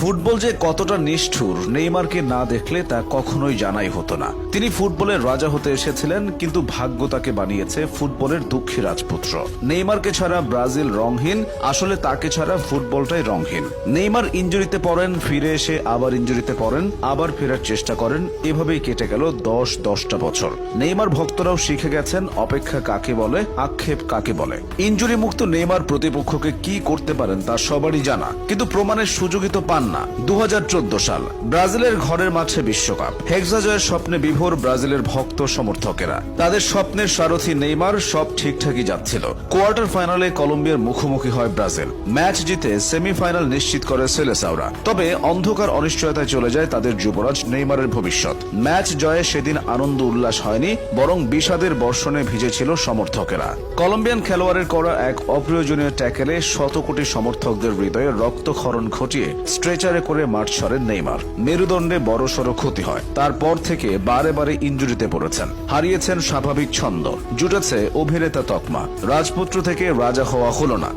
Football যে কতটা নিষ্ঠুর নেইমারকে না দেখলে তা কখনোই জানাই হতো না। তিনি ফুটবলের রাজা হতে এসেছিলেন, কিন্তু ভাগ্য তাকে বানিয়েছে ফুটবলের দুঃখী রাজপুত্র। নেইমারকে ছাড়া ব্রাজিল রংহীন, আসলে তাকে ছাড়া ফুটবলটাই রংহীন। নেইমার ইনজুরিতে পড়েন, ফিরে এসে আবার ইনজুরিতে পড়েন, আবার ফেরার চেষ্টা করেন, এভাবেই কেটে গেল 10টা বছর। নেইমার ভক্তরাও শিখে গেছেন অপেক্ষা কাকে বলে, আক্ষেপ কাকে বলে। ইনজুরি মুক্ত নেইমার প্রতিপক্ষকে কি করতে পারেন তা সবারই জানা, কিন্তু প্রমাণের সুযোগই তো পান না। 2014 সাল ব্রাজিলের ঘরের মাঠে বিশ্বকাপ, হেক্সা জয়ের স্বপ্নে বিভোর ব্রাজিলের ভক্ত সমর্থকেরা। তাদের স্বপ্নের সারথি নেইমার, সব ঠিকঠাকই যাচ্ছিল। কোয়ার্টার ফাইনালে কলম্বিয়ার মুখোমুখি হয় ব্রাজিল। ম্যাচ জিতে সেমিফাইনাল নিশ্চিত করে সেলেসাওরা। তবে অন্ধকার অনিশ্চয়তায় চলে যায় তাদের যুবরাজ নেইমারের ভবিষ্যৎ। ম্যাচ জয়ে সেদিন আনন্দ উল্লাস হয়নি, বরং বিষাদের বর্ষণে ভিজেছিল সমর্থকেরা। কলম্বিয়ান খেলোয়াড়ের করা এক অপ্রয়োজনীয় ট্যাকেলে শত কোটি সমর্থকদের হৃদয়ে রক্তক্ষরণ ঘটিয়ে স্ট্রেচারে করে মাঠ ছাড়েন নেইমার। মেরুদণ্ডে বড়সড় ক্ষতি হয়। তারপর থেকে বারে বারে ইনজুরিতে পড়েছেন, হারিয়েছেন স্বাভাবিক ছন্দ, জুটেছে অভিনেতা তকমা। রাজপুত্র থেকে রাজা হওয়া হলো না।